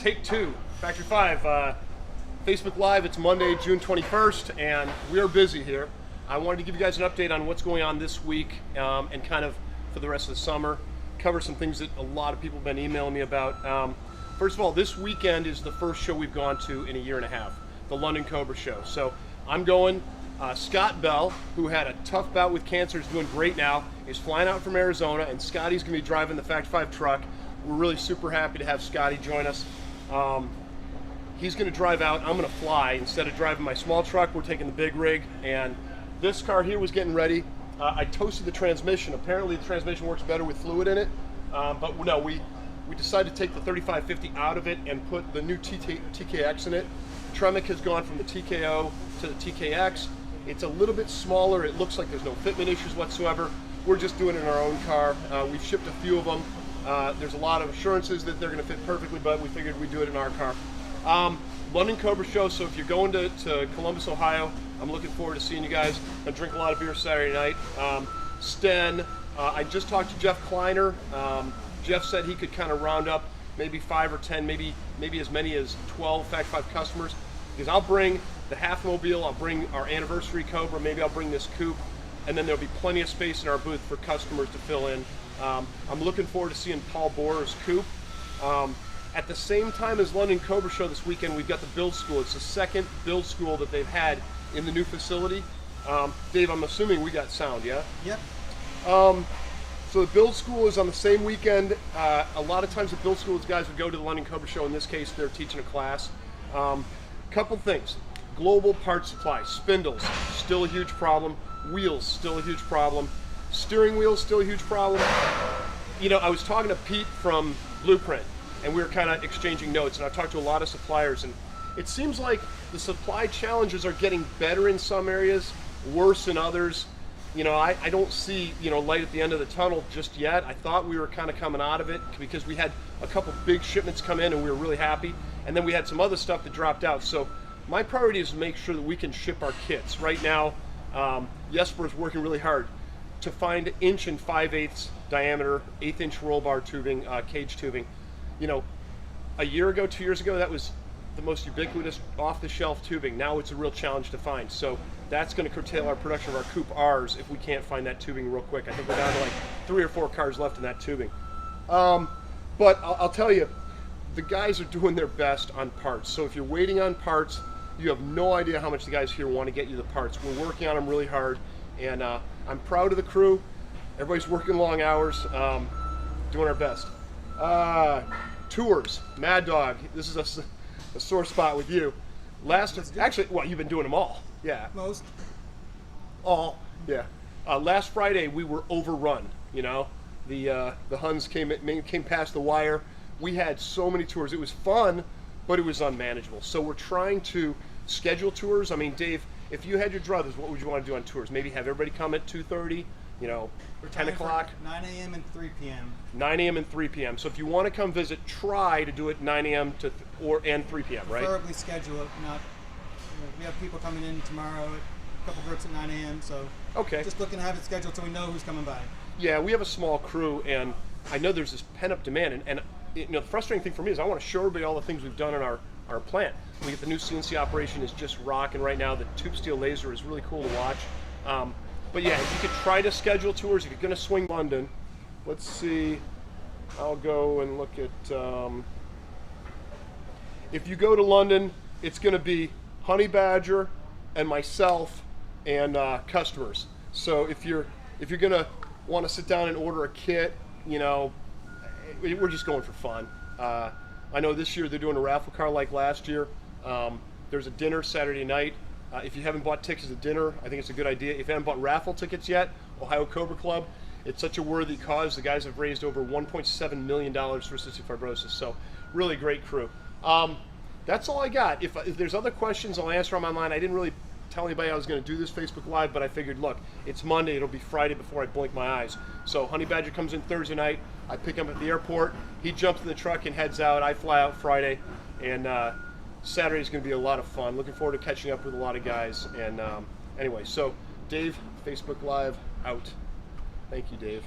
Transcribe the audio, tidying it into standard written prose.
Take two, Factory 5, Facebook Live. It's Monday, June 21st, and we are busy here. I wanted to give you guys an update on what's going on this week and kind of for the rest of the summer. Cover some things that a lot of people have been emailing me about. First of all, this weekend is the first show we've gone to in a year and a half, the London Cobra show. So I'm going. Scott Bell, who had a tough bout with cancer, is doing great now, is flying out from Arizona, and Scotty's going to be driving the Factory 5 truck. We're really super happy to have Scotty join us. He's going to drive out. I'm going to fly. Instead of driving my small truck, we're taking the big rig. And this car here was getting ready. I toasted the transmission. Apparently the transmission works better with fluid in it. But no, we decided to take the 3550 out of it and put the new TKX in it. Tremec has gone from the TKO to the TKX. It's a little bit smaller. It looks like there's no fitment issues whatsoever. We're just doing it in our own car. We've shipped a few of them. There's a lot of assurances that they're going to fit perfectly, but we figured we'd do it in our car. London Cobra show, so if you're going to Columbus, Ohio, I'm looking forward to seeing you guys. I drink a lot of beer Saturday night. Sten, I just talked to Jeff Kleiner. Jeff said he could kind of round up maybe 5 or 10, maybe as many as 12 Factory 5 customers, because I'll bring the half mobile, I'll bring our anniversary Cobra, maybe I'll bring this coupe, and then there'll be plenty of space in our booth for customers to fill in. I'm looking forward to seeing Paul Bohrer's coupe. At the same time as London Cobra show this weekend, we've got the build school. It's the second build school that they've had in the new facility. Dave, I'm assuming we got sound, yeah? Yep. So the build school is on the same weekend. A lot of times the build school guys would go to the London Cobra show. In this case, they're teaching a class. Couple things. Global part supply. Spindles, still a huge problem. Wheels, still a huge problem. Steering wheels, still a huge problem. You know, I was talking to Pete from Blueprint, and we were kind of exchanging notes, and I've talked to a lot of suppliers, and it seems like the supply challenges are getting better in some areas, worse in others. You know, I don't see, you know, light at the end of the tunnel just yet. I thought we were kind of coming out of it because we had a couple big shipments come in and we were really happy, and then we had some other stuff that dropped out. So my priority is to make sure that we can ship our kits. Right now, Jesper's working really hard to find 1 5/8" diameter, 1/8" roll bar tubing, cage tubing. You know, a year ago, 2 years ago, that was the most ubiquitous off-the-shelf tubing. Now it's a real challenge to find. So that's going to curtail our production of our Coupe R's if we can't find that tubing real quick. I think we're down to like 3 or 4 cars left in that tubing. But I'll tell you, the guys are doing their best on parts. So if you're waiting on parts, you have no idea how much the guys here want to get you the parts. We're working on them really hard, and I'm proud of the crew. Everybody's working long hours, doing our best. Tours, Mad Dog. This is a sore spot with you. Actually, well, you've been doing them all. Yeah. Most. All. Yeah. Last Friday we were overrun. You know, the Huns came past the wire. We had so many tours. It was fun, but it was unmanageable. So we're trying to schedule tours. I mean, Dave, if you had your druthers, what would you want to do on tours? Maybe have everybody come at 2:30. You know, or 10 o'clock. 9 a.m. and 3 p.m. 9 a.m. and 3 p.m. So if you want to come visit, try to do it 9 a.m. and 3 p.m. Right? Preferably schedule it. Not. You know, we have people coming in tomorrow. A couple groups at 9 a.m. So okay. Just looking to have it scheduled so we know who's coming by. Yeah, we have a small crew, and I know there's this pent-up demand. And you know, the frustrating thing for me is I want to show everybody all the things we've done in our plant. We get the new CNC operation is just rocking right now. The tube steel laser is really cool to watch. But yeah, if you could try to schedule tours, if you're going to swing London, let's see, I'll go and look at, if you go to London, it's going to be Honey Badger and myself and customers. So if you're going to want to sit down and order a kit, you know, we're just going for fun. I know this year they're doing a raffle car like last year. There's a dinner Saturday night. If you haven't bought tickets to dinner, I think it's a good idea. If you haven't bought raffle tickets yet, Ohio Cobra Club, it's such a worthy cause. The guys have raised over $1.7 million for cystic fibrosis, so really great crew. That's all I got. If there's other questions, I'll answer them online. I didn't really tell anybody I was going to do this Facebook Live, but I figured, look, it's Monday. It'll be Friday before I blink my eyes. So Honey Badger comes in Thursday night. I pick him up at the airport. He jumps in the truck and heads out. I fly out Friday, and Saturday is going to be a lot of fun. Looking forward to catching up with a lot of guys. And anyway, so Dave, Facebook Live out. Thank you, Dave.